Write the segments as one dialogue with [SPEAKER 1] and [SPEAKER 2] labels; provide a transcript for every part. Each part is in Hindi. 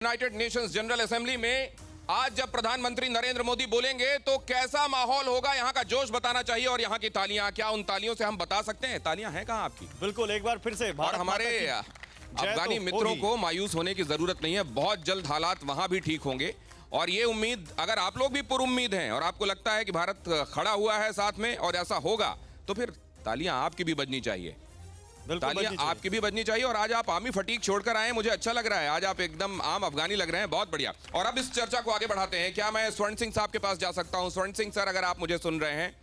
[SPEAKER 1] यूनाइटेड नेशंस जनरल असेंबली में आज जब प्रधानमंत्री नरेंद्र मोदी बोलेंगे तो कैसा माहौल होगा, यहाँ का जोश बताना चाहिए। और यहाँ की तालियां, क्या उन तालियों से हम बता सकते हैं? तालियां हैं कहाँ आपकी?
[SPEAKER 2] बिल्कुल, एक बार फिर से
[SPEAKER 1] और हमारे अफगानी
[SPEAKER 2] तो
[SPEAKER 1] मित्रों को मायूस होने की जरूरत नहीं है। बहुत जल्द हालात वहां भी ठीक होंगे और ये उम्मीद, अगर आप लोग भी पुरुम्मीद हैं और आपको लगता है कि भारत खड़ा हुआ है साथ में और ऐसा होगा, तो फिर तालियां आपकी भी बजनी चाहिए। तालियां आपकी भी बजनी चाहिए। और आज आप आर्मी फटीक छोड़कर आए, मुझे अच्छा लग रहा है। आज आप एकदम आम अफगानी लग रहे हैं, बहुत बढ़िया। और अब इस चर्चा को आगे बढ़ाते हैं। क्या मैं स्वर्ण सिंह साहब के पास जा सकता हूं? स्वर्ण सिंह सर, अगर आप मुझे सुन रहे हैं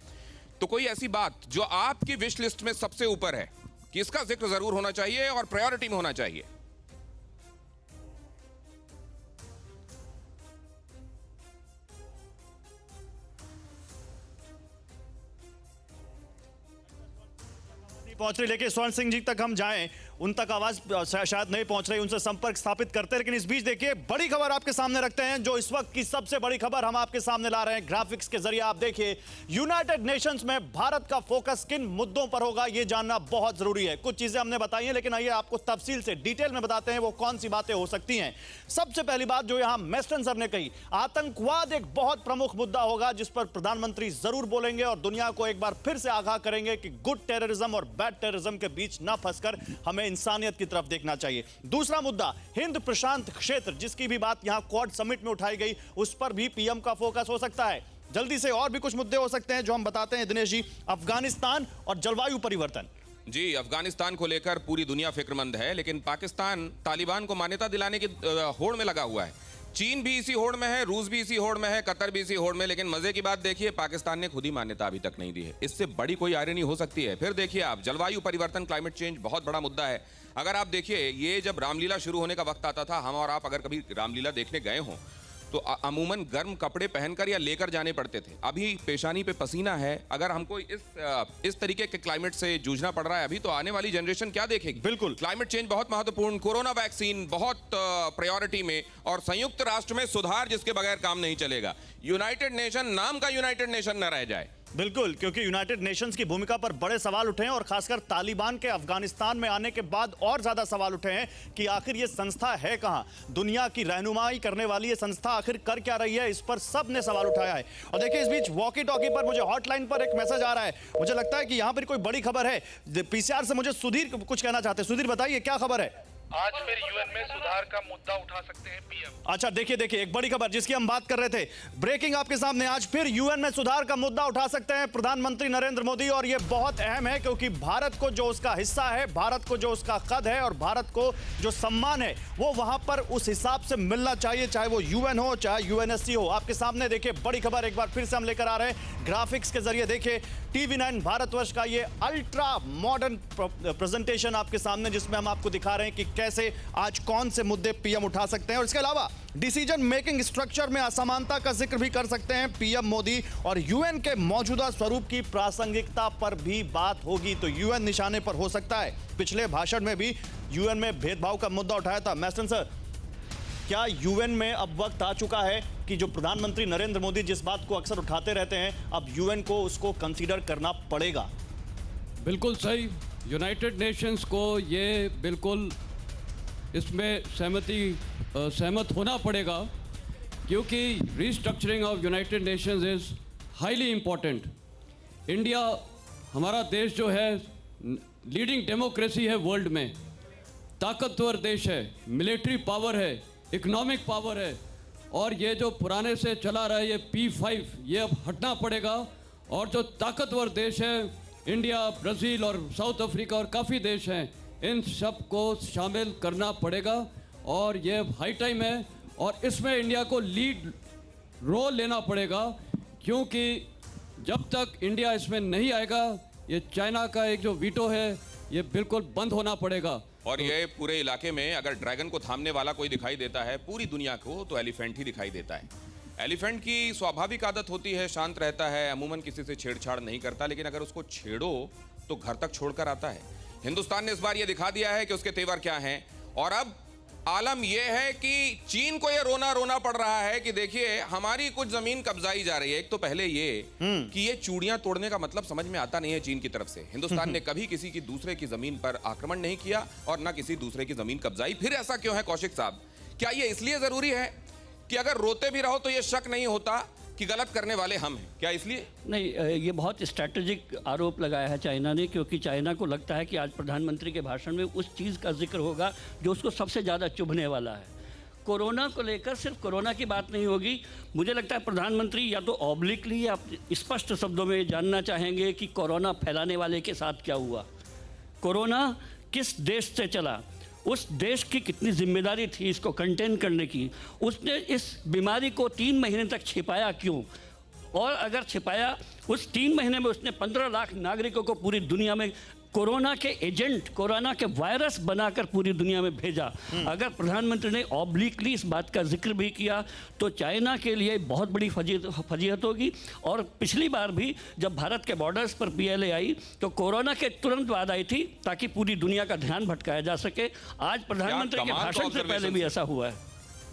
[SPEAKER 1] तो कोई ऐसी बात जो आपकी विश लिस्ट में सबसे ऊपर है कि इसका जिक्र जरूर होना चाहिए और प्रायोरिटी में होना चाहिए?
[SPEAKER 2] पहुंच रही, लेकिन स्वर्ण सिंह जी तक हम जाएं, उन तक आवाज शायद नहीं पहुंच रही, उनसे संपर्क स्थापित करते हैं। लेकिन इस बीच देखिए, बड़ी खबर आपके सामने रखते हैं, जो इस वक्त की सबसे बड़ी खबर हम आपके सामने ला रहे हैं ग्राफिक्स के जरिए। आप देखिए, यूनाइटेड नेशंस में भारत का फोकस किन मुद्दों पर होगा, यह जानना बहुत जरूरी है। कुछ चीजें हमने बताई हैं, लेकिन आइए आपको तफसील से डिटेल में बताते हैं वो कौन सी बातें हो सकती हैं। सबसे पहली बात जो यहां मेस्टन सर ने कही, आतंकवाद एक बहुत प्रमुख मुद्दा होगा जिस पर प्रधानमंत्री जरूर बोलेंगे और दुनिया को एक बार फिर से आगाह करेंगे कि गुड टेररिज्म और बैड टेररिज्म के बीच ना फंसकर हमें इंसानियत की तरफ देखना चाहिए। दूसरा मुद्दा, हिंद प्रशांत क्षेत्र, जिसकी भी बात यहां क्वाड समिट में उठाई गई, उस पर भी पीएम का फोकस हो सकता है। जल्दी से और भी कुछ मुद्दे हो सकते हैं जो हम बताते हैं दिनेश जी। अफगानिस्तान और जलवायु परिवर्तन।
[SPEAKER 1] जी, अफगानिस्तान को लेकर पूरी दुनिया फिक्रमंद है, लेकिन पाकिस्तान तालिबान को मान्यता दिलाने की होड़ में लगा हुआ है। चीन भी इसी होड़ में है, रूस भी इसी होड़ में है, कतर भी इसी होड़ में। लेकिन मजे की बात देखिए, पाकिस्तान ने खुद ही मान्यता अभी तक नहीं दी है। इससे बड़ी कोई आयरनी हो सकती है? फिर देखिए आप, जलवायु परिवर्तन, क्लाइमेट चेंज बहुत बड़ा मुद्दा है। अगर आप देखिए, ये जब रामलीला शुरू होने का वक्त आता था, हम और आप अगर कभी रामलीला देखने गए हों तो अमूमन गर्म कपड़े पहनकर या लेकर जाने पड़ते थे। अभी पेशानी पे पसीना है। अगर हमको इस तरीके के क्लाइमेट से जूझना पड़ रहा है अभी, तो आने वाली जनरेशन क्या देखेगी?
[SPEAKER 2] बिल्कुल,
[SPEAKER 1] क्लाइमेट चेंज बहुत महत्वपूर्ण, कोरोना वैक्सीन बहुत प्रायोरिटी में, और संयुक्त राष्ट्र में सुधार जिसके बगैर काम नहीं चलेगा। यूनाइटेड नेशन नाम का यूनाइटेड नेशन न रह जाए।
[SPEAKER 2] बिल्कुल, क्योंकि यूनाइटेड नेशंस की भूमिका पर बड़े सवाल उठे हैं और खासकर तालिबान के अफगानिस्तान में आने के बाद और ज्यादा सवाल उठे हैं कि आखिर ये संस्था है कहां, दुनिया की रहनुमाई करने वाली ये संस्था आखिर कर क्या रही है, इस पर सब ने सवाल उठाया है। और देखिए, इस बीच वॉकी टॉकी पर मुझे हॉटलाइन पर एक मैसेज आ रहा है। मुझे लगता है कि यहां पर कोई बड़ी खबर है। पीसीआर से मुझे सुधीर कुछ कहना चाहते हैं। सुधीर, बताइए क्या खबर है?
[SPEAKER 3] आज फिर यूएन में सुधार का मुद्दा उठा सकते हैं पीएम।
[SPEAKER 2] अच्छा, देखिए एक बड़ी खबर जिसकी हम बात कर रहे थे, ब्रेकिंग आपके सामने। आज फिर यूएन में सुधार का मुद्दा उठा सकते हैं प्रधानमंत्री नरेंद्र मोदी, और यह बहुत अहम है क्योंकि भारत को जो उसका हिस्सा है, भारत को जो उसका कद है और भारत को जो सम्मान है, वो वहां पर उस हिसाब से मिलना चाहिए, चाहे वो यूएन हो चाहे यूएनएससी हो। आपके सामने देखिए बड़ी खबर एक बार फिर से हम लेकर आ रहे हैं ग्राफिक्स के जरिए। देखिए, टीवी9 भारतवर्ष का ये अल्ट्रा मॉडर्न प्रेजेंटेशन आपके सामने, जिसमें हम आपको दिखा रहे हैं कि कैसे आज कौन से मुद्दे पीएम उठा सकते हैं। और इसके अलावा डिसीजन मेकिंग स्ट्रक्चर में असमानता का जिक्र भी कर सकते हैं पीएम मोदी, और यूएन के मौजूदा स्वरूप की प्रासंगिकता पर भी बात होगी। तो यूएन निशाने पर हो सकता है। पिछले भाषण में भी यूएन में भेदभाव का मुद्दा उठाया था। मेस्टन सर, क्या यूएन में अब वक्त आ चुका है कि जो प्रधानमंत्री नरेंद्र मोदी जिस बात को अक्सर उठाते रहते हैं, अब यूएन को उसको कंसीडर करना पड़ेगा?
[SPEAKER 4] बिल्कुल सही। यूनाइटेड नेशंस को ये बिल्कुल इसमें सहमत होना पड़ेगा, क्योंकि restructuring of United Nations is highly important. India, हमारा देश जो है, लीडिंग डेमोक्रेसी है वर्ल्ड में, ताकतवर देश है, मिलिट्री पावर है, इकोनॉमिक पावर है, और ये जो पुराने से चला रहा है ये P5, ये अब हटना पड़ेगा। और जो ताकतवर देश है, इंडिया, ब्राज़ील और साउथ अफ्रीका और काफ़ी देश हैं, इन सब को शामिल करना पड़ेगा और ये हाई टाइम है। और इसमें इंडिया को लीड रोल लेना पड़ेगा, क्योंकि जब तक इंडिया इसमें नहीं आएगा, ये चाइना का एक जो वीटो है, ये बिल्कुल बंद होना पड़ेगा।
[SPEAKER 1] और ये पूरे इलाके में अगर ड्रैगन को थामने वाला कोई दिखाई देता है पूरी दुनिया को, तो एलिफेंट ही दिखाई देता है। एलिफेंट की स्वाभाविक आदत होती है, शांत रहता है, अमूमन किसी से छेड़छाड़ नहीं करता, लेकिन अगर उसको छेड़ो तो घर तक छोड़कर आता है। हिंदुस्तान ने इस बार यह दिखा दिया है कि उसके तेवर क्या हैं। और अब आलम यह है कि चीन को यह रोना रोना पड़ रहा है कि देखिए, हमारी कुछ जमीन कब्जाई जा रही है। एक तो पहले ये कि ये चूड़ियां तोड़ने का मतलब समझ में आता नहीं है चीन की तरफ से। हिंदुस्तान ने कभी किसी की दूसरे की जमीन पर आक्रमण नहीं किया और ना किसी दूसरे की जमीन कब्जाई। फिर ऐसा क्यों है कौशिक साहब क्या ये इसलिए जरूरी है कि अगर रोते भी रहो तो ये शक नहीं होता कि गलत करने वाले हम हैं? क्या इसलिए?
[SPEAKER 5] नहीं, ये बहुत स्ट्रैटेजिक आरोप लगाया है चाइना ने, क्योंकि चाइना को लगता है कि आज प्रधानमंत्री के भाषण में उस चीज़ का जिक्र होगा जो उसको सबसे ज़्यादा चुभने वाला है। कोरोना को लेकर सिर्फ कोरोना की बात नहीं होगी। मुझे लगता है प्रधानमंत्री या तो ऑब्लिकली या स्पष्ट शब्दों में जानना चाहेंगे कि कोरोना फैलाने वाले के साथ क्या हुआ, कोरोना किस देश से चला, उस देश की कितनी जिम्मेदारी थी इसको कंटेन करने की, उसने इस बीमारी को 3 महीने तक छिपाया क्यों, और अगर छिपाया उस 3 महीने में उसने 15 लाख नागरिकों को पूरी दुनिया में कोरोना के एजेंट, कोरोना के वायरस बनाकर पूरी दुनिया में भेजा। अगर प्रधानमंत्री ने ऑब्लिकली इस बात का जिक्र भी किया तो चाइना के लिए बहुत बड़ी फजीहत होगी। और पिछली बार भी जब भारत के बॉर्डर्स पर पीएलए आई तो कोरोना के तुरंत बाद आई थी ताकि पूरी दुनिया का ध्यान भटकाया जा सके। आज प्रधानमंत्री के भाषण से पहले भी ऐसा हुआ है।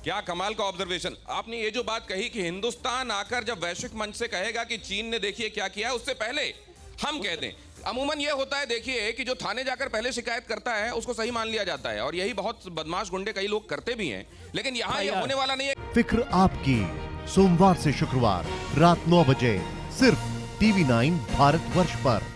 [SPEAKER 1] क्या कमाल का ऑब्जर्वेशन आपने ये जो बात कही कि हिंदुस्तान आकर जब वैश्विक मंच से कहेगा कि चीन ने देखिए क्या किया है, उससे पहले हम कह दें। अमूमन ये होता है देखिए कि जो थाने जाकर पहले शिकायत करता है उसको सही मान लिया जाता है, और यही बहुत बदमाश गुंडे कई लोग करते भी हैं, लेकिन यहाँ ये होने वाला नहीं है।
[SPEAKER 6] फिक्र आपकी, सोमवार से शुक्रवार रात 9 बजे सिर्फ TV9 भारतवर्ष पर।